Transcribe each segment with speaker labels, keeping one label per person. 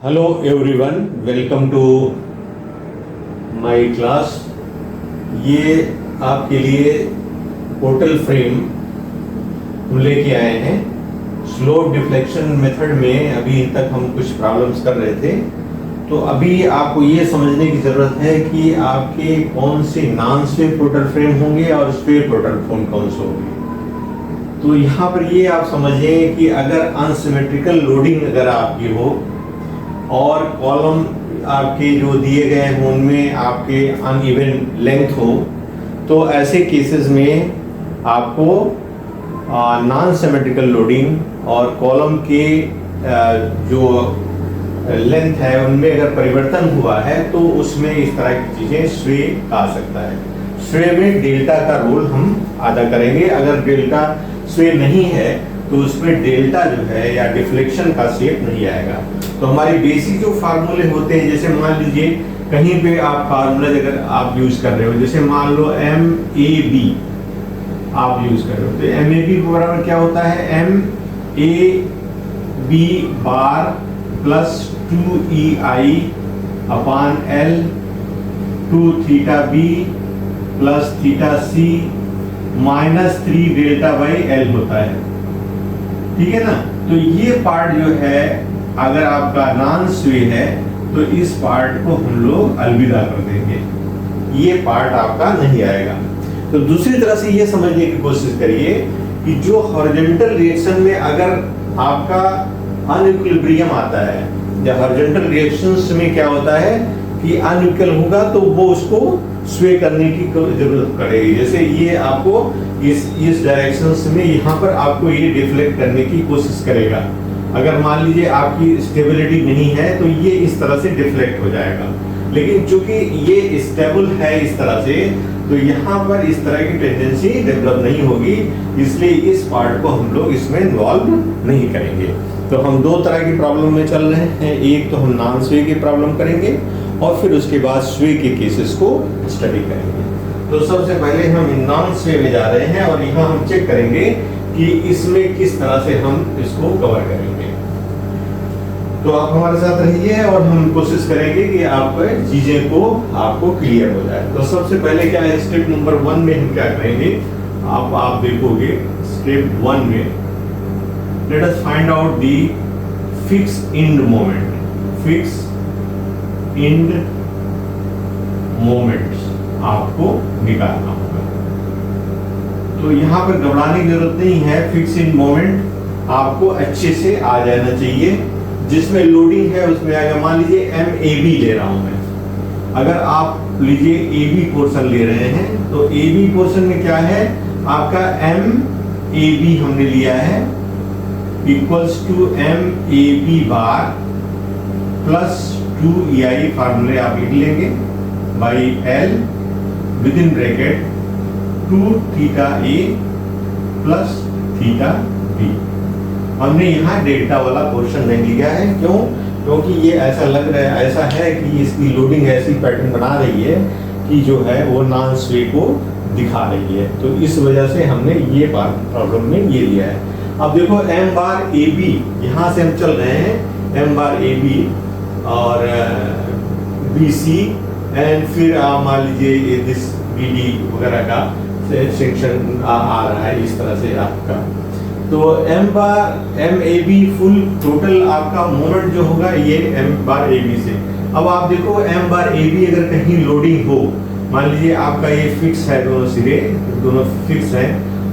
Speaker 1: Hello everyone, welcome to my class. ये आपके लिए पोर्टल फ्रेम हम लेके आए हैं। स्लोप डिफ्लेक्शन मेथड में अभी तक हम कुछ प्रॉब्लम्स कर रहे थे, तो अभी आपको ये समझने की ज़रूरत है कि आपके कौन से नॉन स्वे पोर्टल फ्रेम होंगे और स्वे पोर्टल फ्रेम कौन से होंगे। तो यहाँ पर ये आप समझें कि अगर अनसिमेट्रिकल लोडिंग अगर आपकी हो और कॉलम आपके जो दिए गए हैं उनमें आपके अनइवन लेंथ हो, तो ऐसे केसेस में आपको नॉन सिमेट्रिकल लोडिंग और कॉलम के जो लेंथ है उनमें अगर परिवर्तन हुआ है तो उसमें इस तरह की चीज़ें स्वे आ सकता है। स्वे में डेल्टा का रोल हम अदा करेंगे। अगर डेल्टा स्वे नहीं है तो उसमें डेल्टा जो है या डिफ्लेक्शन का शेप नहीं आएगा। तो हमारे बेसिक जो फार्मूले होते हैं, जैसे मान लीजिए कहीं पे आप फार्मूला अगर आप यूज कर रहे हो, जैसे मान लो एम ए बी आप यूज कर रहे हो, तो एम ए बी बराबर क्या होता है, M A B bar plus 2EI upon L 2 theta B plus theta C minus 3 delta by L होता है। ठीक है ना। तो ये पार्ट जो है अगर आपका नॉन स्वे है तो इस पार्ट को हम लोग अलविदा कर देंगे, ये पार्ट आपका नहीं आएगा। तो दूसरी तरह से ये समझने की कोशिश करिए कि जो हॉरिजॉन्टल रिएक्शन में अगर आपका अनइक्विलिब्रियम आता है या हॉरिजॉन्टल रिएक्शंस में क्या होता है कि अनइक्वल होगा तो वो उसको स्वे करने की जरूरत पड़ेगी। जैसे ये आपको इस डायरेक्शन में यहाँ पर आपको ये डिफ्लेक्ट करने की कोशिश करेगा। अगर मान लीजिए आपकी स्टेबिलिटी नहीं है तो ये इस तरह से डिफ्लेक्ट हो जाएगा, लेकिन चूंकि ये स्टेबल है इस तरह से तो यहाँ पर इस तरह की टेंडेंसी डेवलप नहीं होगी, इसलिए इस पार्ट को हम लोग इसमें इन्वॉल्व नहीं करेंगे। तो हम दो तरह की प्रॉब्लम में चल रहे हैं, एक तो हम नॉन स्वे की प्रॉब्लम करेंगे और फिर उसके बाद स्वे के केसेस को स्टडी करेंगे। तो सबसे पहले हम नॉन स्वे में जा रहे हैं और यहाँ हम चेक करेंगे कि इसमें किस तरह से हम इसको कवर करेंगे। तो आप हमारे साथ रहिए और हम कोशिश करेंगे कि आप चीजें को आपको क्लियर हो जाए। तो सबसे पहले क्या है, स्टेप नंबर 1 में हम क्या करेंगे, आप देखोगे स्टेप 1 में let us find out the fix end moment. Fix end moments आपको निकालना होगा। तो यहाँ पर घबराने की जरूरत नहीं है, फिक्स इंड मोमेंट आपको अच्छे से आ जाना चाहिए। जिसमें लोडिंग है उसमें अगर मान लीजिए एम ए बी ले रहा हूं मैं, अगर आप लीजिए ए बी पोर्शन ले रहे हैं तो ए बी पोर्शन में क्या है आपका एम ए बी हमने लिया है equals to M A B bar plus 2EI फार्मूले आप लिख लेंगे by L within bracket 2 theta A plus theta B. हमने यहाँ डेल्टा वाला पोर्शन नहीं लिया है, क्यों? क्योंकि ये ऐसा लग रहा है, ऐसा है कि इसकी लोडिंग ऐसी पैटर्न बना रही है कि जो है वो नॉन स्वे को दिखा रही है। तो इस वजह से हमने ये प्रॉब्लम में ये लिया है। अब देखो एम बार ए बी, यहाँ से हम चल रहे हैं एम बार ए बी और बी सी एंड फिर मान लीजिए दिस बी डी वगैरह का सेक्शन आ रहा है इस तरह से आपका। तो M A B full total आपका मोमेंट जो होगा ये एम बार ए बी से। अब आप देखो एम बार ए बी अगर कहीं लोडिंग हो, मान लीजिए आपका ये फिक्स है, दोनों सिरे दोनों फिक्स है,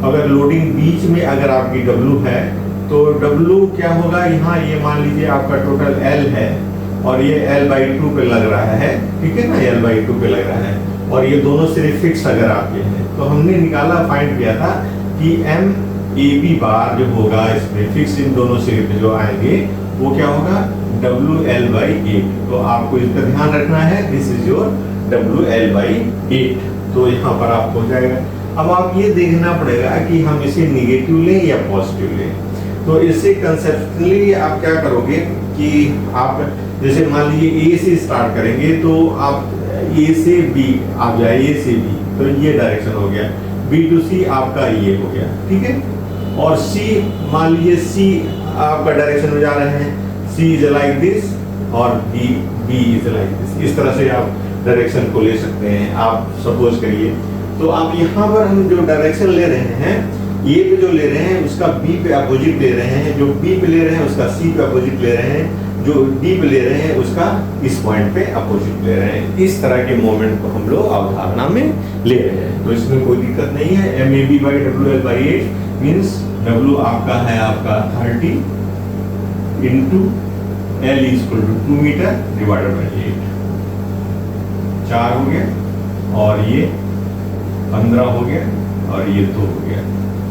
Speaker 1: अगर लोडिंग बीच में अगर आपकी डब्लू है तो डब्लू क्या होगा, यहाँ ये मान लीजिए आपका टोटल एल है और ये L/2 पे लग रहा है, ठीक है ना, L/2 पे लग रहा है और ये दोनों सिरे फिक्स अगर आपके हैं तो हमने निकाला फाइंड किया था कि एम ए बी बार जो होगा इसमें फिक्स इन दोनों सिरे पे जो आएंगे वो क्या होगा WL/8। तो आपको इसका ध्यान रखना है, दिस इज योर WL/8। तो यहाँ पर आपको हो जाएगा। अब आप ये देखना पड़ेगा कि हम इसे निगेटिव लें या पॉजिटिव लें। तो इससे कंसेप्चुअली आप क्या करोगे कि आप जैसे मान लीजिए ए से स्टार्ट करेंगे तो आप ए से बी आप जाए, ए से बी तो ये डायरेक्शन हो गया, बी टू सी आपका ये हो गया, ठीक है। और सी मान लीजिए सी आपका डायरेक्शन में जा रहे हैं, सी इज लाइक दिस और बी इज लाइक दिस। इस तरह से आप डायरेक्शन को ले सकते हैं। आप सपोज करिए तो आप यहाँ पर हम जो डायरेक्शन ले रहे हैं, ए पे जो ले रहे हैं उसका बी पे अपोजिट ले रहे हैं, जो बी पे ले रहे हैं उसका सी पे अपोजिट ले रहे हैं, जो डी पे ले रहे हैं उसका इस पॉइंट पे अपोजिट ले रहे हैं। इस तरह के मोमेंट को हम लोग अवधारणा में ले रहे हैं, तो इसमें कोई दिक्कत नहीं है। MAB by WL/8 means W आपका है आपका 30 into L is equal to 2 metre divided by 8, 4 हो गया और ये 15 हो गया और ये 2 हो गया,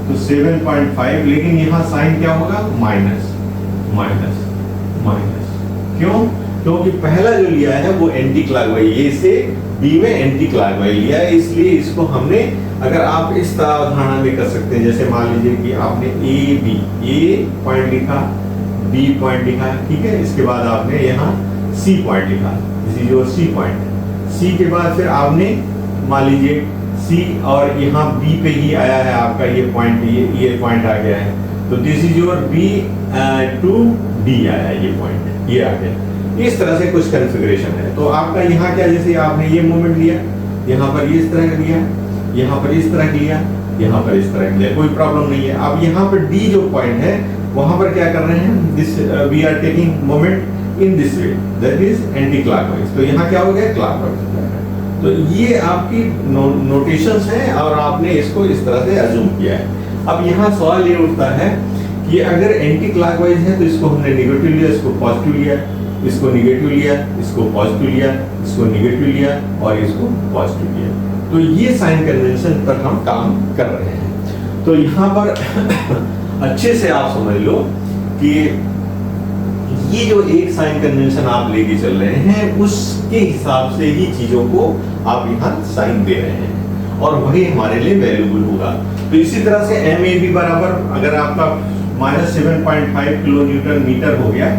Speaker 1: तो 7.5। लेकिन यहाँ साइन क्या होगा? Minus minus minus. क्यों? क्योंकि पहला जो लिया है वो एंटी क्लॉकवाइज, ए से बी में एंटी क्लॉकवाइज लिया है, इसलिए इसको हमने, अगर आप इस तरह अवधारणा में कर सकते हैं, जैसे मान लीजिए कि आपने ए पॉइंट लिखा, बी पॉइंट लिखा, ठीक है, इसके बाद आपने यहाँ सी पॉइंट लिखा, this is your C point. C के बाद फिर आपने मान लीजिए सी और यहाँ बी पे ही आया है आपका ये पॉइंट, ये पॉइंट आ गया है, तो this is your B to D आया, ये पॉइंट ये आ गया। इस तरह से कुछ कॉन्फ़िगरेशन है। तो आपका यहाँ क्या, जैसे आपने ये मोमेंट लिया, यहाँ पर ये इस तरह का लिया, यहाँ पर इस तरह लिया, यहाँ पर इस तरह लिया, कोई प्रॉब्लम नहीं है। अब यहाँ पर डी जो पॉइंट है वहां पर क्या कर रहे हैं, this we are taking moment in this way, that is anticlockwise, तो यहाँ क्या हो गया? क्लॉकवाइज हो जाएगा। तो ये आपकी नोटेशंस हैं और आपने इसको इस तरह से अज्यूम किया है। अब यहाँ सवाल ये उठता है कि अगर एंटी क्लॉकवाइज है तो इसको हमने नेगेटिव लिया, इसको पॉजिटिव लिया, इसको नेगेटिव लिया, इसको पॉजिटिव लिया, इसको नेगेटिव लिया और इसको पॉजिटिव लिया, तो ये साइन कन्वेंशन पर हम काम कर रहे हैं। तो यहाँ पर अच्छे से आप समझ लो कि ये जो एक साइन कन्वेंशन आप लेके चल रहे हैं उसके हिसाब से ही चीजों को आप यहाँ साइन दे रहे हैं और वही हमारे लिए वैल्यूबल होगा। तो इसी तरह से MAB बराबर, अगर आपका -7.5 किलो न्यूटन मीटर हो गया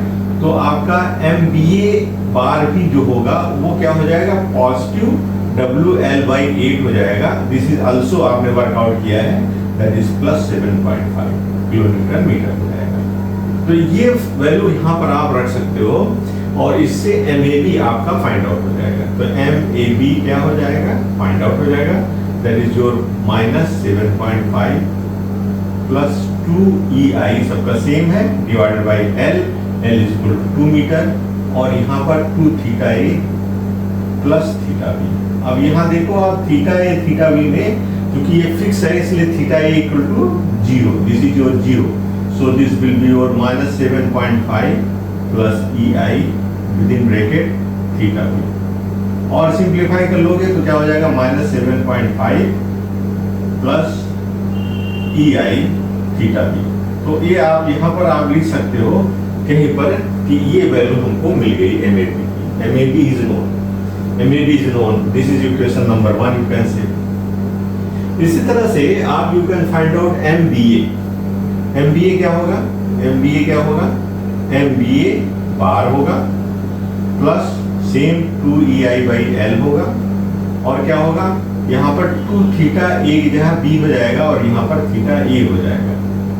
Speaker 1: तो आपका MBA बार भी जो होगा वो क्या हो जाएगा? पॉजिटिव WL/8 हो जाएगा। दिस इज आल्सो आपने वर्कआउट किया है, that is +7.5 kilo newton metre हो जाएगा। तो ये वैल्यू यहाँ पर आप रख सकते हो और इससे MAB आपका फाइंड आउट हो जाएगा। तो MAB क्या हो जाएगा? फाइंड आउट हो जाएगा, that is your -7.5 plus 2EI सबका सेम है divided by L is equal to 2 metre और यहाँ पर 2θA प्लस θB। अब यहाँ देखो आप θA θB में, क्योंकि ये फिक्स है इसलिए θA equal to 0, this is your 0, so this will be your -7.5 plus EI within bracket θB। और सिंप्लीफाई कर लोगे तो क्या हो जाएगा? -7.5 प्लस EI θB। तो ये आप यहाँ पर आप लिख सकते हो कहीं पर कि ये वैल्यू हमको मिल गई MAB की। MAB is known, MAB is known, this is equation number 1 you can say. इसी तरह से आप you can find out MBA। MBA क्या होगा? MBA क्या होगा? MBA बार होगा प्लस सेम 2EI/L होगा और क्या होगा? यहाँ पर 2θA की जगह B हो जाएगा और यहाँ पर θA हो जाएगा।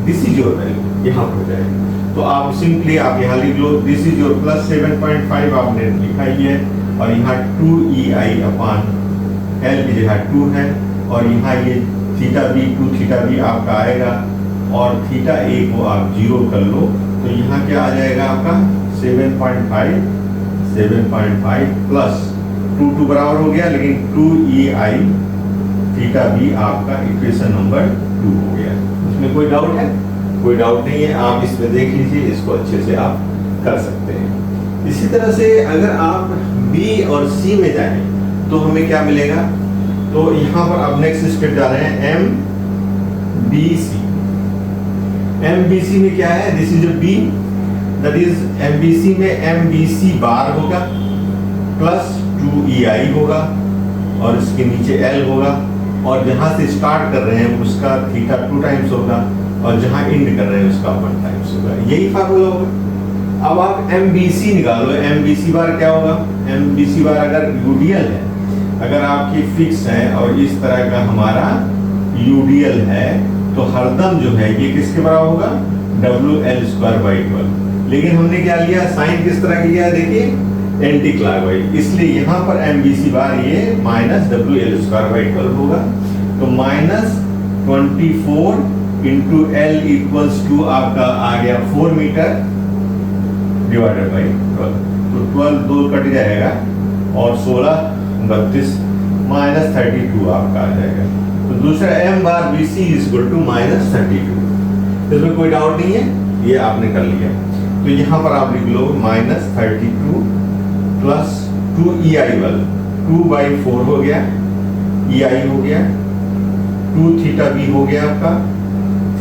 Speaker 1: दिस इज योर वैल्यू यहाँ पर हो जाएगा। तो आप सिंपली आप यहाँ लिख लो, दिस इज योर +7.5 आपने लिखा ही है और यहाँ 2EI/L की जगह 2 है और यहाँ ये θB 2θB आपका आएगा और θA को आप 0 कर लो तो यहाँ क्या आ जाएगा आपका 7.5 प्लस 2 बराबर हो गया, लेकिन 2EI θB आपका इक्वेशन नंबर 2 हो गया। इसमें कोई डाउट है? कोई डाउट नहीं है, आप इसमें देख लीजिए, इसको अच्छे से आप कर सकते हैं। इसी तरह से अगर आप B और C में जाएं तो हमें क्या मिलेगा? तो यहाँ पर अब नेक्स्ट स्टेप जा रहे हैं MBC। MBC में क्या है? This is a B, that is MBC में MBC बार होगा प्लस 2EI होगा और इसके नीचे L होगा और जहाँ से स्टार्ट कर रहे हैं उसका थीटा 2 टाइम्स होगा और जहाँ एंड कर रहे हैं उसका 1 टाइम्स होगा। यही फार्मूला होगा। अब आप MBC निकालो, MBC बार क्या होगा? MBC बार अगर यूडियल है, अगर आपकी फिक्स है और इस तरह का हमारा यूडियल है तो हरदम जो है ये किसके बराबर होगा? WL²/12। लेकिन हमने क्या लिया, साइन किस तरह लिया, देखिए एंटी क्लॉकवाइज, इसलिए यहाँ पर MBC बार ये -WL² होगा। तो -24 इंटू L इक्वल्स टू आपका आ गया 4 मीटर डिवाइडेड बाई 12, तो 12 दो कट जाएगा और 16 32 -32 आपका आ जाएगा। तो दूसरा M bar BC equal to -32, इसमें कोई डाउट नहीं है, ये आपने कर लिया। तो यहाँ पर आप लिख लो -32 प्लस 2 EI1, 2/4 हो गया, EI हो गया, 2 थीटा B हो गया आपका,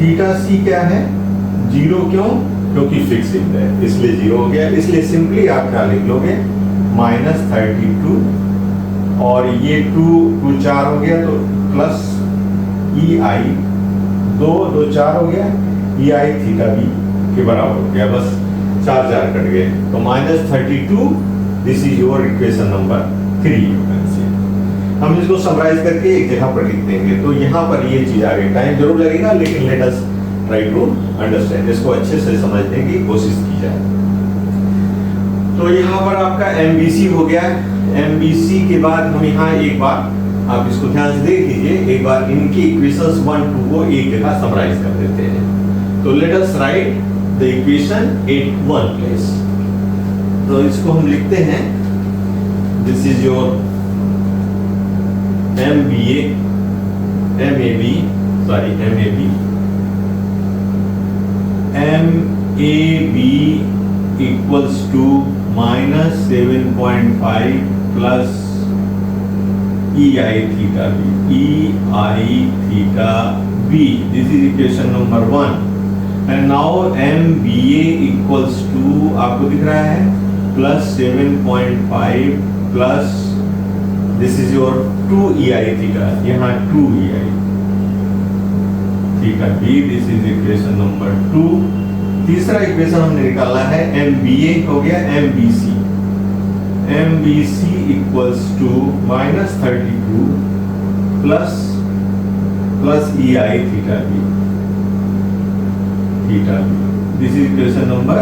Speaker 1: थीटा C क्या है 0, क्यों, क्योंकि फिक्सिंग है इसलिए 0 हो गया। इसलिए सिंपली आप क्या लिख लोगे -32 और ये 2 4 हो गया तो प्लस EI 2 4 हो गया, EI थीटा B के बराबर हो गया, बस 4 कट गए। तो -32, this is your equation number 3। हम इसको समराइज करके एक जगह पर लिख देंगे। तो यहाँ पर ये चीज आ गई, टाइम जरूर लगेगा लेकिन let us try to understand, इसको अच्छे से समझने की कोशिश की जाए। तो यहाँ पर आपका MBC हो गया। MBC के बाद हम यहाँ एक बार, आप इसको ध्यान से देख लीजिए, एक बार इनकी इक्वेशंस 1 2 को एक जगह समराइज कर देते हैं। तो let us write the equation at one place. तो इसको हम लिखते हैं, this is your MAB equals to -7.5 plus EI theta B. This is equation number 1. And now MBA equals to, आपको दिख रहा है, +7.5 plus this is your 2 EI theta, यहाँ 2 EI theta B, this is equation number 2। तीसरा equation हमने निकाला है MBA हो गया MBC equals to -32 plus EI theta B, this is equation number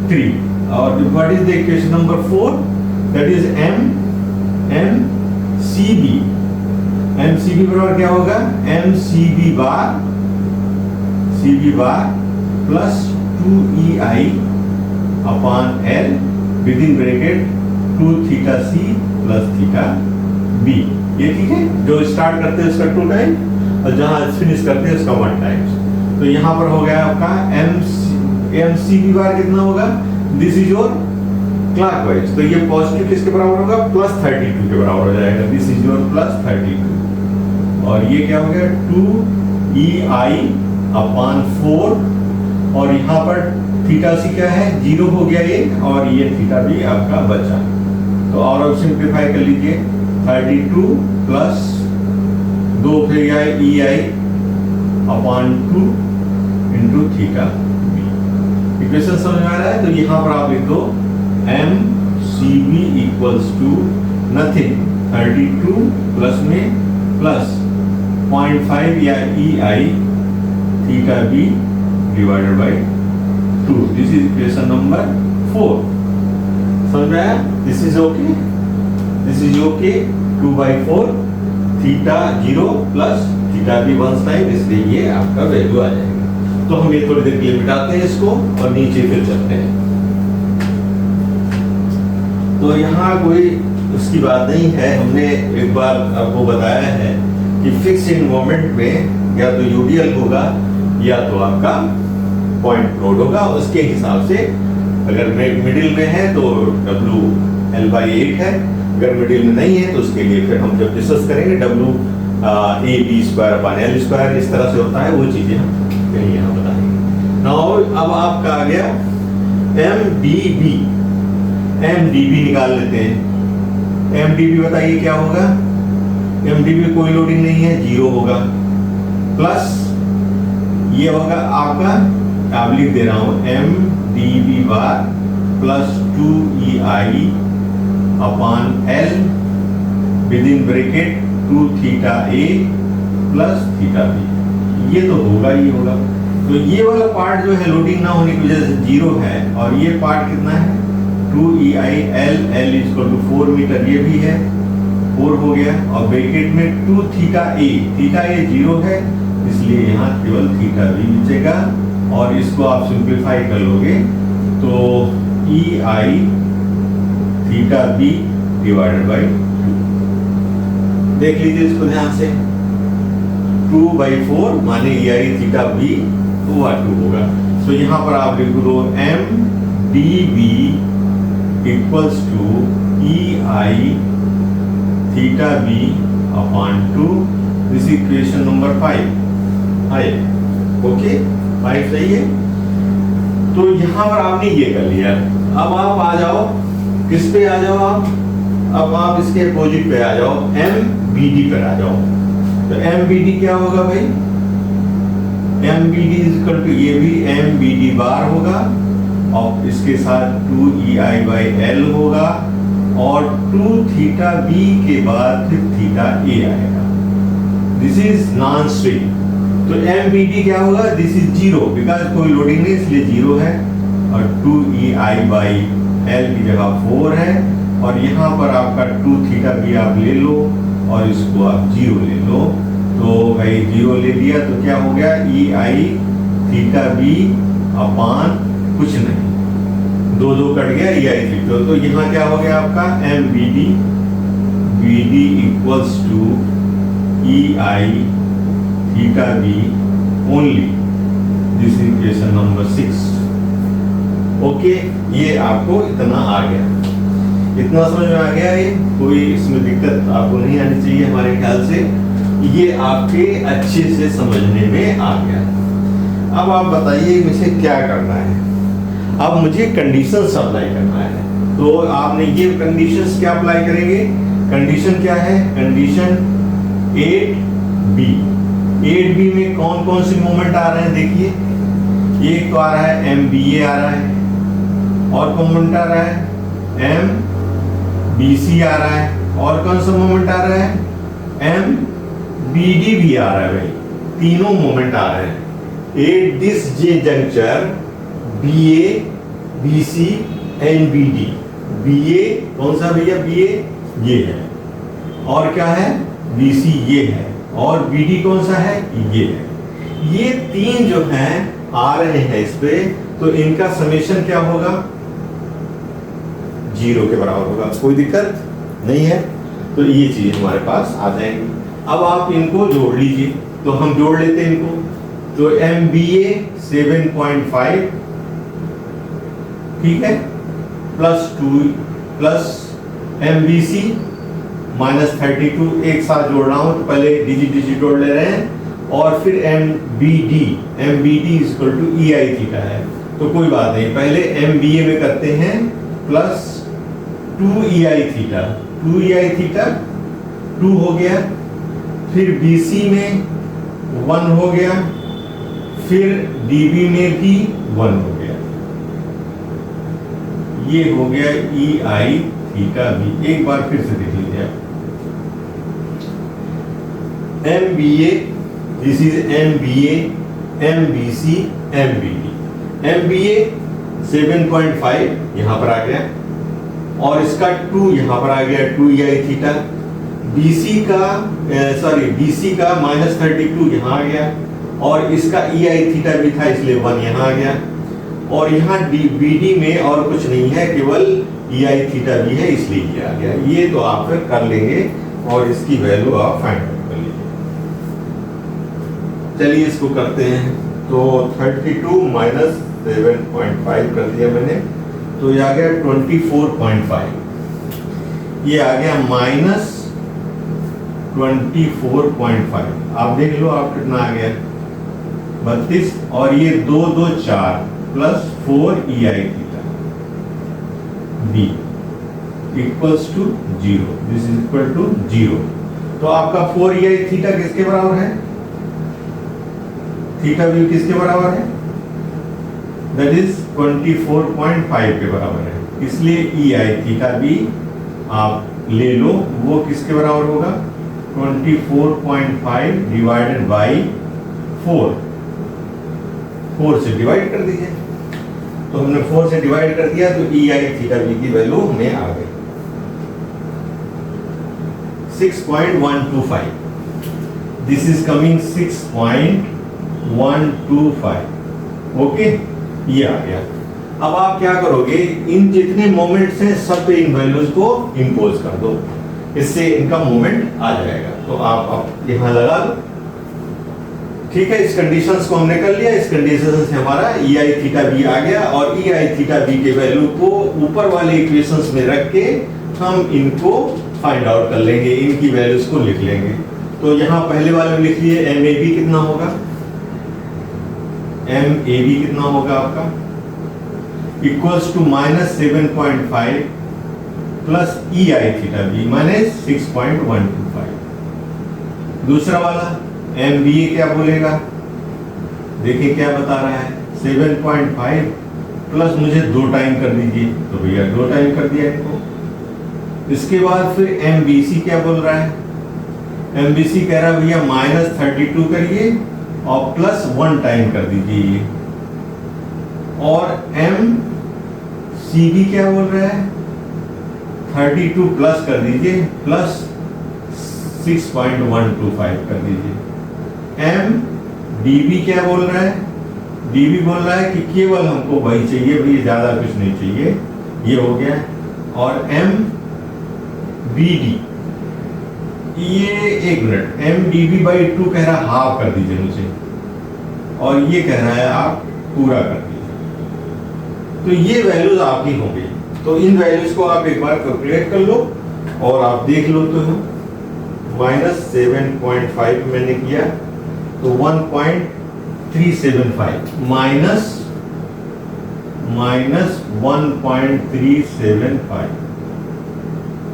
Speaker 1: 3। और what is the equation number 4? that is MCB बराबर क्या होगा, MCB bar plus 2 EI upon L within bracket 2 theta C plus theta B। ये ठीक है, जो start करते हैं उसका 2 टाइम और जहां फिनिश करते हैं उसका 1 टाइम। तो यहाँ पर हो गया आपका MCB बार कितना होगा, दिस इज योर क्लॉकवाइज, तो ये पॉजिटिव किसके बराबर होगा, +32 के बराबर हो जाएगा, दिस इज योर +32। और ये क्या हो गया 2 EI अपॉन 4 और यहाँ पर थीटा C क्या है 0 हो गया ये, और ये थीटा B आपका बचा। तो और अब सिंप्लीफाई कर लीजिए, 32 प्लस 2 फिर EI upon 2 into theta B। Equation समझ में आ रहा है? तो यहाँ पर आप लिख दो MCB equals to nothing 32 plus में प्लस 0.5 या EI theta B divided by 2। This is equation number 4। समझ में आया? This is okay 2/4 theta 0 plus theta B 1 time, इसलिए ये आपका वैल्यू आ जाएगा। तो हम ये थोड़ी देर के लिए मिटाते हैं इसको और नीचे फिर चलते हैं। तो यहाँ कोई उसकी बात नहीं है, हमने एक बार आपको बताया है कि फिक्स इन मोमेंट में या तो यूडीएल होगा या तो आपका पॉइंट लोड होगा। उसके हिसाब से अगर मिडिल में है तो WL/8 है, अगर मिडिल में नहीं है तो उसके लिए फिर हम जब डिस्कस करेंगे WAB²/L², इस तरह से होता है, वो चीजें हम कहीं यहाँ बताएंगे। नाउ अब आपका आ गया MDB निकाल लेते हैं। MDB बताइए क्या होगा, MDB कोई लोडिंग नहीं है, 0 होगा, प्लस ये होगा आपका, आप लिख दे रहा हूं MDB bar plus 2 EI upon L within bracket 2 theta A plus theta B। ये तो होगा ही होगा, तो ये वाला पार्ट जो है लोडिंग ना होने की वजह से 0 है, और ये पार्ट कितना है 2EI L L equal to 4 metre, ये भी है 4 हो गया, और ब्रैकेट में 2 थीटा ए 0 है, इसलिए यहाँ केवल थीटा बी बचेगा, और इसको आप सिंप्लीफाई कर लोगे तो EI theta B divided by 2। देख लीजिए इसको ध्यान से, 2/4 माने EI थीटा बी 2/2 होगा। तो यहाँ पर आप लिख दो MdB equals to EI theta B upon 2। This equation number 5 है। ओके, 5 सही है। तो यहाँ पर आपने ये कर लिया। अब आप आ जाओ, किस पे आ जाओ आप, अब आप इसके अपोजिट पे आ जाओ, MBD पर आ जाओ। तो MBD क्या होगा भाई, MBD इक्वल टू ये भी MBD बार होगा, और इसके साथ 2EI बाई L होगा, और 2 थीटा बी के बाद फिर थीटा ए आएगा। This is non string. तो MBD क्या होगा, दिस इज 0 बिकॉज कोई लोडिंग नहीं इसलिए 0 है, और 2EI बाई L की जगह 4 है, और यहाँ पर आपका 2 थीटा बी आप ले लो और इसको आप 0 ले लो। तो भाई 0 ले लिया तो क्या हो गया, EI थीटा बी अपान कुछ नहीं, 2 कट गया, EI थीटा। तो यहाँ क्या हो गया आपका MBD BD equals to EI theta B only. This is equation number 6। Okay, ये आपको इतना आ गया, इतना समझ में आ गया। ये कोई इसमें दिक्कत आपको नहीं आनी चाहिए हमारे ख्याल से, ये आपके अच्छे से समझने में आ गया। अब आप बताइए मुझे क्या करना है। अब मुझे कंडीशंस अप्लाई करना है, तो आपने ये कंडीशंस क्या अप्लाई करेंगे, कंडीशन क्या है, कंडीशन 8B। 8B में कौन कौन से मोमेंट आ रहे हैं देखिए, एक तो आ रहा है MBA आ रहा है, और कौन मोमेंट आ रहा है MBC आ रहा है, और कौन सा मोमेंट आ रहा है MBD भी आ रहा है भाई, तीनों मोमेंट आ रहे हैं। At this J juncture BA BC and BD। BA कौन सा भैया, BA ये है, और क्या है BC ये है, और BD कौन सा है ये है। ये तीन जो हैं आ रहे हैं इस पे, तो इनका समेशन क्या होगा, 0 के बराबर होगा। कोई दिक्कत नहीं है, तो ये चीज हमारे पास आ जाएंगी। अब आप इनको जोड़ लीजिए, तो हम जोड़ लेते हैं इनको। तो MBA 7.5 ठीक है, प्लस 2 प्लस MBC -32, एक साथ जोड़ रहा हूं तो पहले डिजिट जोड़ ले रहे हैं, और फिर MBD equal to EI theta है, तो कोई बात नहीं, पहले MBA में करते हैं plus 2EI theta, 2EI theta 2 हो गया, फिर BC में 1 हो गया, फिर DB में भी 1 हो गया, ये हो गया EI थीटा बी। एक बार फिर से देख लीजिए, MBA this is MBA MBC MBD। MBA 7.5 यहां पर आ गया, और इसका 2 यहां पर आ गया, 2EI थीटा। BC का -32 यहां आ गया, और इसका EI थीटा भी था इसलिए 1 यहां आ गया, और यहाँ BD में और कुछ नहीं है, केवल EI थीटा भी है इसलिए ये आ गया। ये तो आप फिर कर लेंगे और इसकी वैल्यू आप फाइंड आउट कर लीजिए। चलिए इसको करते हैं। तो 32 माइनस 7.5 कर दिया मैंने, तो ये आ गया 24.5, ये आ गया माइनस 24.5। आप देख लो आप कितना आ गया 32, और ये 2 2 4 plus 4 EI theta B equals to 0। This is equal to 0। तो आपका 4 EI थीटा किसके बराबर है, थीटा भी किसके बराबर है, दैट इज 24.5 के बराबर है, इसलिए EI थीटा भी आप ले लो, वो किसके बराबर होगा, 24.5 डिवाइडेड बाई 4। 4 से डिवाइड कर दीजिए। तो हमने 4 से डिवाइड कर दिया तो ई आई थीटा बी की वैल्यू हमें आ गई 6.125। This is coming 6.125। ओके, ये आ गया। अब आप क्या करोगे, इन जितने मोमेंट्स हैं सब पे इन वैल्यूज को इंपोज कर दो, इससे इनका मोमेंट आ जाएगा। तो आप अब यहां लगा दो। ठीक है, इस कंडीशंस को हमने कर लिया। इस कंडीशन से हमारा ई आई थीटा बी आ गया और ई आई थीटा बी के वैल्यू को ऊपर वाले इक्वेशंस में रख के हम इनको फाइंड आउट कर लेंगे, इनकी वैल्यूज को लिख लेंगे। तो यहां पहले वाले में लिख लिए एम ए बी कितना होगा, एम ए बी कितना होगा आपका equals to -7.5 plus E I theta B -6.125। दूसरा वाला एम बी ए क्या बोलेगा, देखिए क्या बता रहा है 7.5 प्लस मुझे 2 टाइम कर दीजिए, तो भैया 2 टाइम कर दिया इनको। इसके बाद फिर एम बी सी क्या बोल रहा है, एम बी सी कह रहा है भैया -32 करिए और प्लस 1 टाइम कर दीजिए ये। और एम सी बी क्या बोल रहा है 32 प्लस कर दीजिए प्लस 6.125 कर दीजिए। एम डी बी क्या बोल रहा है, डी बी बोल रहा है कि केवल हमको वही चाहिए, भैया ज्यादा कुछ नहीं चाहिए, ये हो गया। और एम बी डी, ये एक minute, M D B by 2 कह रहा है हाफ कर दीजिए मुझे, और ये कह रहा है आप पूरा कर दीजिए। तो ये वैल्यूज आपकी होंगी। तो इन वैल्यूज को आप एक बार कैलकुलेट कर लो और आप देख लो। तो -7.5 मैंने किया तो 1.375 -1.375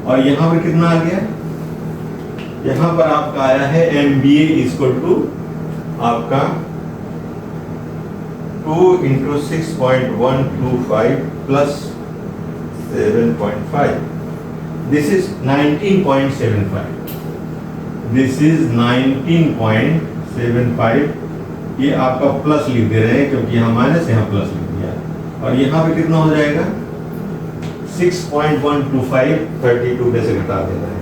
Speaker 1: और यहां पर कितना आ गया, यहां पर आपका आया है M B A equal to आपका 2 × 6.125 plus 7.5, this is 19.75, this is 19.75। ये आपका प्लस लिख दे रहे हैं क्योंकि यहाँ माइनस, यहाँ प्लस लिख दिया। और यहाँ पे कितना हो जाएगा 6.125, 32 में से घटा देना है,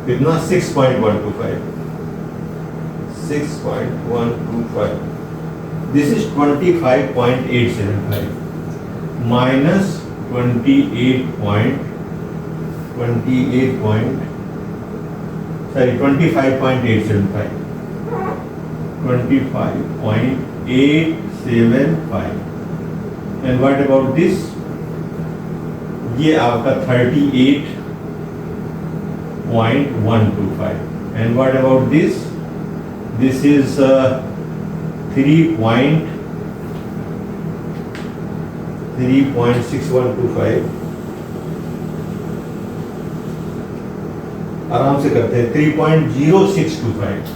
Speaker 1: कितना 6.125, 6.125, this is 25.875 minus 25.875, 25.875। And what about this, ये आपका 38.125। And what about this, this is 3.6125। आराम से करते हैं, 3.0625,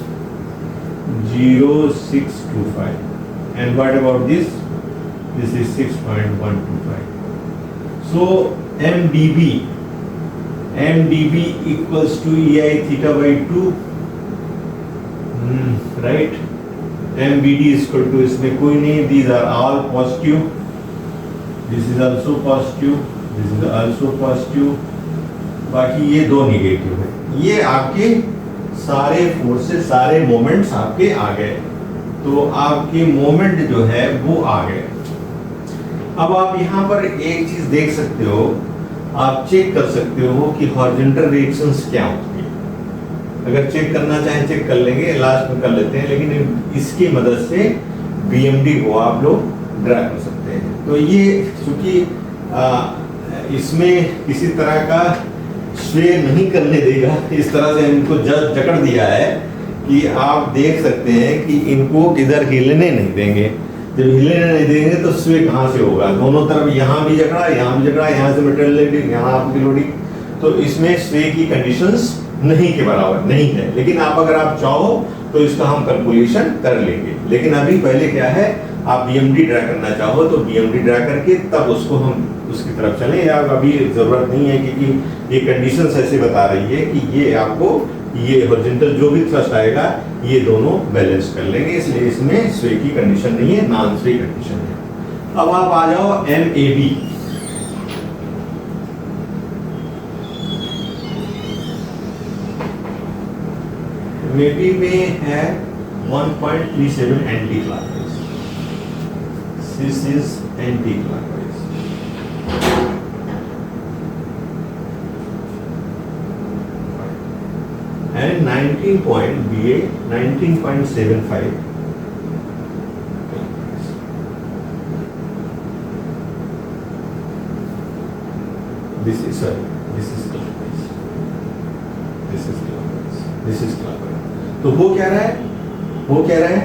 Speaker 1: 0625। And what about this, this is 6.125। So MDB equals to EI theta by 2, right? MBD is equal to, इसमें कोई नहीं, these are all positive, this is also positive, this is also positive, बाकी ये 2 negative है। ये आपके सारे forces, सारे मोमेंट्स आपके आ गए। तो आपके मोमेंट जो है वो आ गए। अब आप यहाँ पर एक चीज देख सकते हो, आप चेक कर सकते हो कि हॉरिजॉन्टल रिएक्शंस क्या होती है। अगर चेक करना चाहें चेक कर लेंगे, लास्ट में कर लेते हैं, लेकिन इसकी मदद से बीएमडी को आप लोग ड्रा कर सकते हैं। तो ये चूंकि इसमें किसी तरह का स्वे नहीं करने देगा, इस तरह से इनको जकड़ दिया है कि आप देख सकते हैं कि इनको किधर हिलने नहीं देंगे। जब हिलने नहीं देंगे तो स्वे कहाँ से होगा, दोनों तरफ, यहाँ भी जकड़ा, यहाँ भी जकड़ा, यहाँ से मटेरियल लोडिंग, यहाँ आपकी लोडिंग, तो इसमें स्वे की कंडीशंस नहीं के बराबर नहीं है। लेकिन आप अगर आप चाहो तो इसका हम कैलकुलेशन कर लेंगे। लेकिन अभी पहले क्या है, आप बीएमडी ड्रा करना चाहो तो बीएमडी ड्रा करके तब उसको हम उसकी तरफ चलें। या अभी जरूरत नहीं है क्योंकि ये कंडीशंस ऐसे बता रही है कि ये आपको ये हॉरिजॉन्टल जो भी थ्रस्ट आएगा ये दोनों बैलेंस कर लेंगे, इसलिए इसमें स्वे की कंडीशन नहीं है, नॉन स्वे कंडीशन है। अब आप आ जाओ MAB। MAB में है 1.37 anti clockwise, this is anti clockwise, and 19.75 this is clockwise, this is clockwise। तो वो क्या रहा है,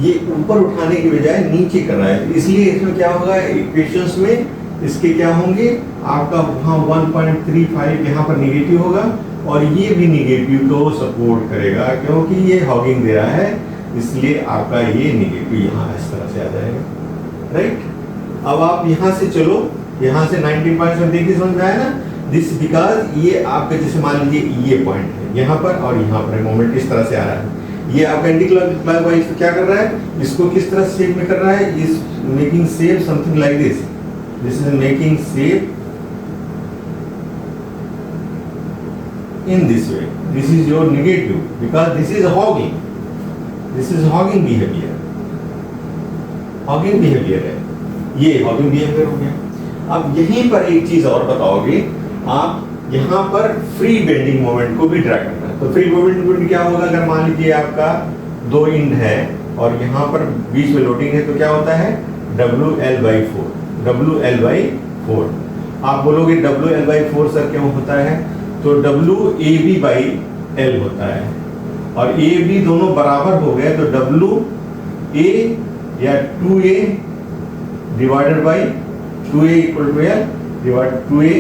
Speaker 1: ये ऊपर उठाने की बजाय नीचे कर रहा है, इसलिए इसमें क्या होगा, इक्वेशंस में इसके क्या होंगे, आपका वहां 1.35 यहाँ पर नेगेटिव होगा और ये भी निगेटिव को सपोर्ट करेगा, क्योंकि ये हॉगिंग दे रहा है, इसलिए आपका ये निगेटिव यहाँ इस तरह से आ जाएगा, राइट। अब आप यहाँ से चलो, यहाँ से 19.7 देखिए, समझ में आया ना, दिस बिकॉज ये आपका जैसे मान लीजिए ये पॉइंट है यहाँ पर और यहाँ पर मोमेंट इस तरह से आ रहा है, ये आपका एंटी क्लॉकवाइज क्या कर रहा है, इसको किस तरह शेप में कर रहा है, is making shape something like this is making shape in this way, this is your negative because this is hogging behavior, hogging behavior है, ये hogging behavior हो गया। अब यहीं पर एक चीज और बताओगे आप, यहाँ पर फ्री बेंडिंग मोमेंट को भी ड्रा करना है, तो फ्री बेंडिंग मोमेंट क्या होगा, अगर मान लीजिए आपका 2 इंड है और यहाँ पर बीच में लोडिंग है, तो क्या होता है WL/4। आप बोलोगे WL/4 सर क्यों होता है, तो WAB/L होता है और AB दोनों बराबर हो गए, तो WA या 2A divided by 2A equal to L divide 2A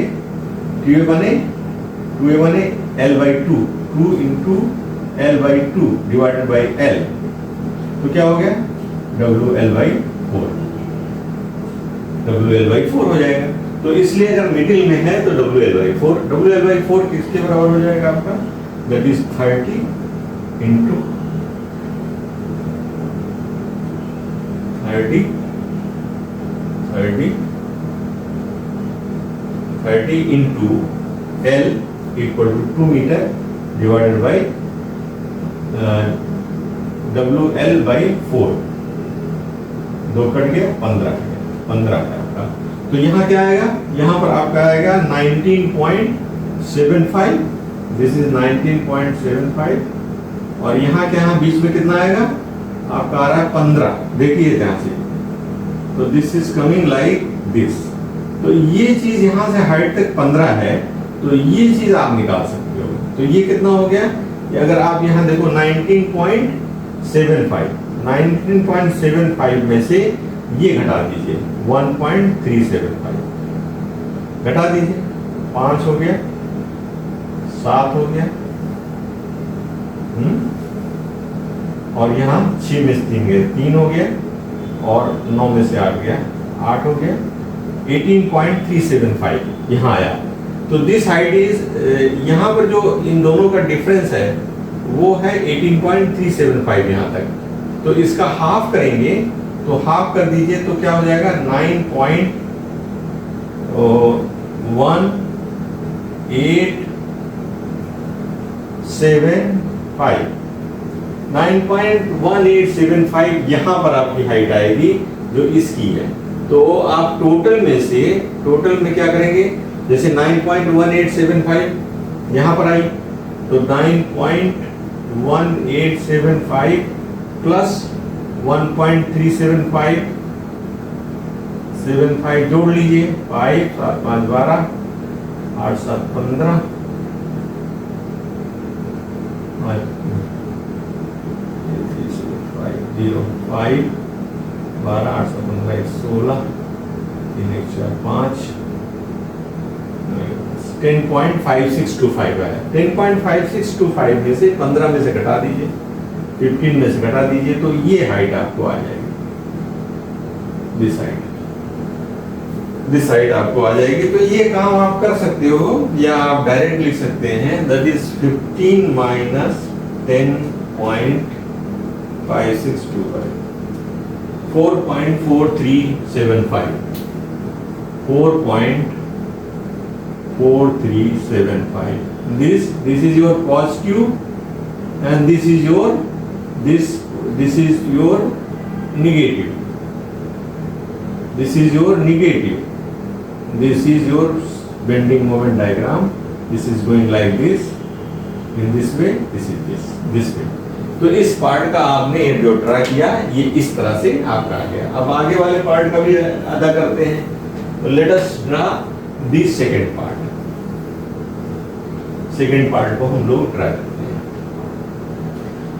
Speaker 1: बने L/2, 2 into L/2 divided by L, तो क्या हो गया WL/4 हो जाएगा। तो इसलिए अगर मिडिल में है तो WL/4 किसके बराबर हो जाएगा आपका, that is 30 into 30 into L equal to 2 metre divided by WL/4, 2 cut गया 15 है आपका। तो यहाँ क्या आएगा, यहाँ पर आपका आएगा 19.75, दिस इज 19.75 और यहाँ क्या, यहाँ बीच में कितना आएगा आपका आ रहा है 15, देखिए ध्यान से, तो this is coming like this, तो ये चीज यहाँ से हाइट तक 15 है, तो ये चीज आप निकाल सकते हो। तो ये कितना हो गया, ये अगर आप यहाँ देखो 19.75 में से ये घटा दीजिए 1.375, घटा दीजिए 5 हो गया, 7 हो गया, और यहाँ 6 में से 3 गए, 3 हो गया और 9 में से 8 गया, 8 हो गया, 18.375 यहाँ आया। तो दिस हाइट इज, यहाँ पर जो इन दोनों का डिफरेंस है वो है 18.375 यहाँ तक, तो इसका हाफ करेंगे, तो हाफ कर दीजिए तो क्या हो जाएगा 9.1875 यहाँ पर आपकी हाइट आएगी जो इसकी है। तो आप टोटल में क्या करेंगे, जैसे 9.1875 यहाँ पर आई, तो 9.1875 प्लस 1.375 जोड़ लीजिए, 5 7 5 12 8 7 15 5 12 8 7 15 16 3 1 4 5 10.5625 है। 10.5625 में से 15 में से घटा दीजिए, 15 में से घटा दीजिए, तो ये हाइट आपको आ जाएगी, दिस हाइट। दिस साइड आपको आ जाएगी। तो ये काम आप कर सकते हो या आप डायरेक्ट लिख सकते हैं, that is 15 minus 10.5625, 4.4375, 4.4375. This is your positive and this is your negative. This is your negative. This is your bending moment diagram. This is going like this, in this way. This is this way. तो इस part का आपने ये जो draw किया, ये इस तरह से आपका आ गया। अब आगे वाले पार्ट का भी अदा करते हैं। तो let us draw this second part. Second part को हम लोग ड्रा करते हैं।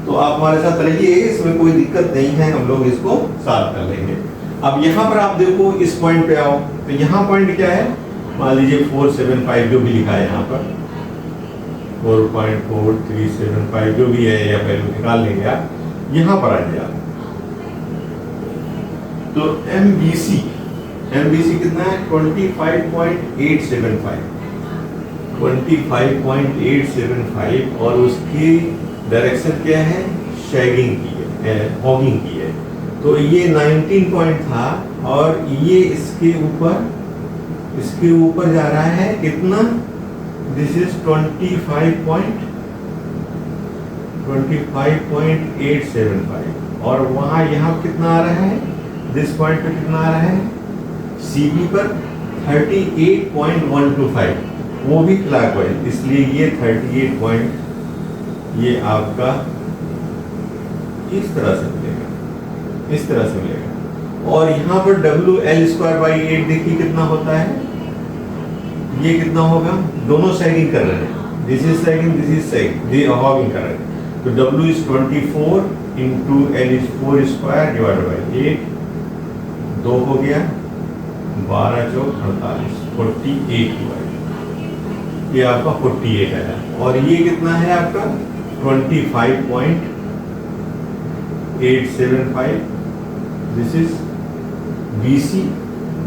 Speaker 1: तो आप हमारे साथ रहिए, इसमें कोई दिक्कत नहीं है, हम लोग इसको सॉल्व कर लेंगे। अब यहाँ पर आप देखो, इस पॉइंट पे आओ, तो यहाँ पॉइंट क्या है, मान लीजिए 475 जो भी लिखा है यहाँ पर, 4.4375 जो भी है, या वैल्यू निकाल लेंगे आप। यहाँ पर आ जाए तो MBC कितना है, 25.875, 25.875, और उसकी डायरेक्शन क्या है, शैगिंग की है, हॉगिंग की है। तो ये 19 पॉइंट था और ये इसके ऊपर जा रहा है कितना, दिस इज 25.875, और वहां यहाँ कितना आ रहा है, दिस पॉइंट पे कितना आ रहा है, CB पर 38.125, वो भी क्लॉकवाइज, इसलिए ये 38 पॉइंट ये आपका इस तरह से मिलेगा, इस तरह से मिलेगा। और यहाँ पर WL²/8 देखिए कितना होता है, ये कितना होगा, दोनों सैगिंग कर रहे हैं, this is sagging, this is sagging, ये हॉगिंग कर रहे हैं। तो W is 24 into L is 4² divided by 8, 2 हो गया, 12 चौक 48, 48 हुआ, ये आपका 48 आया। और ये कितना है आपका 25.875, this is BC,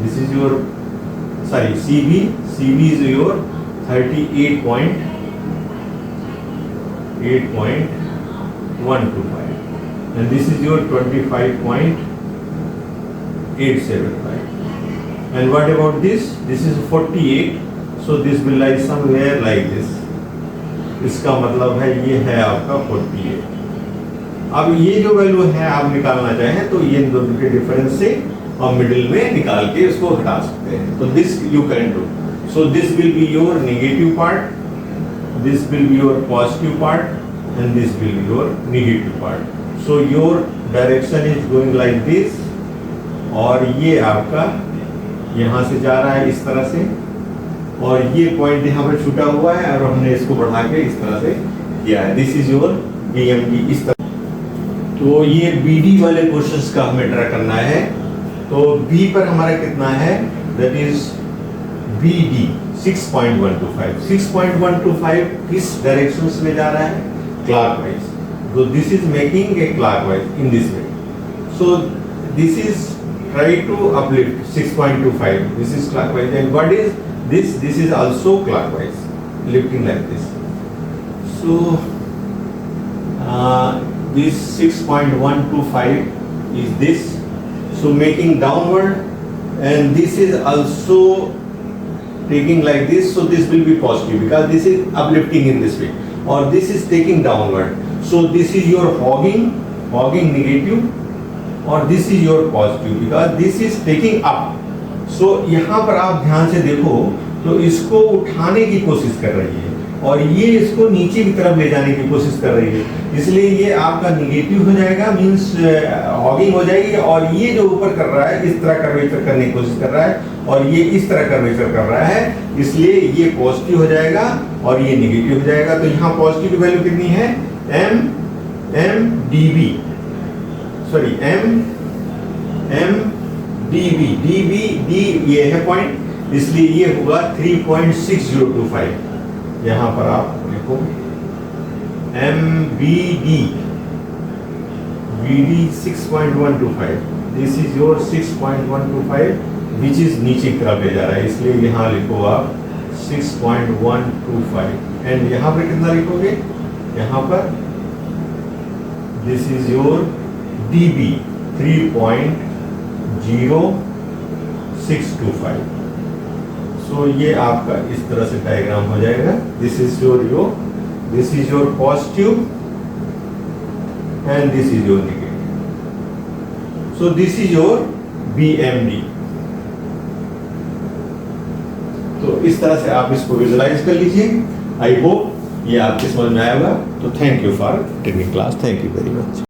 Speaker 1: this is your CB is your 38.125, and this is your 25.875. And what about this? This is 48, so this will lie somewhere like this. इसका मतलब है ये है आपका 48। अब ये जो वैल्यू है आप निकालना चाहें तो ये दोनों के डिफरेंस से और मिडिल में निकाल के इसको हटा सकते हैं। तो this you can do. So this will be your negative part, this will be your positive part, and this will be your negative part. So your direction is going like this, और ये आपका यहाँ से जा रहा है इस तरह से, और ये पॉइंट यहाँ पर छूटा हुआ है और हमने इसको बढ़ा के इस तरह से किया है। दिस इज योर BMD इस तरह। तो ये BD वाले क्वेश्चंस का हमें ड्रा करना है। तो B पर हमारा कितना है, दैट इज BD 6.125। 6.125 किस डायरेक्शन में जा रहा है, क्लॉकवाइज। तो this is making a clockwise in this way. So this is try to uplift 6.25, this is clockwise, and what is this is also clockwise, lifting like this. So this 6.125 is this, so making downward, and this is also taking like this, so this will be positive because this is uplifting in this way, or this is taking downward, so this is your hogging negative, or this is your positive because this is taking up. सो यहाँ पर आप ध्यान से देखो तो इसको उठाने की कोशिश कर रही है और ये इसको नीचे की तरफ ले जाने की कोशिश कर रही है, इसलिए ये आपका निगेटिव हो जाएगा, मींस हॉगिंग हो जाएगी। और ये जो ऊपर कर रहा है इस तरह कर्वेचर करने की कोशिश कर रहा है और ये इस तरह कर्वेचर कर रहा है, इसलिए ये पॉजिटिव हो जाएगा और ये निगेटिव हो जाएगा। तो यहाँ पॉजिटिव की वैल्यू कितनी है, DB ये है पॉइंट, इसलिए ये होगा 3.6025। यहाँ पर आप लिखो BD 6.125, this is your 6.125 which is नीचे की तरफ ले जा रहा है, इसलिए यहाँ लिखो आप 6.125 एंड यहाँ पर कितना लिखोगे, यहाँ पर दिस इज योर dB 3.0625। सो ये आपका इस तरह से डायग्राम हो जाएगा। This is your positive and this is your negative. So this is your BMD। तो इस तरह से आप इसको विजुलाइज कर लीजिए। आई होप ये आपके समझ में आएगा। तो thank you for taking class, thank you very much.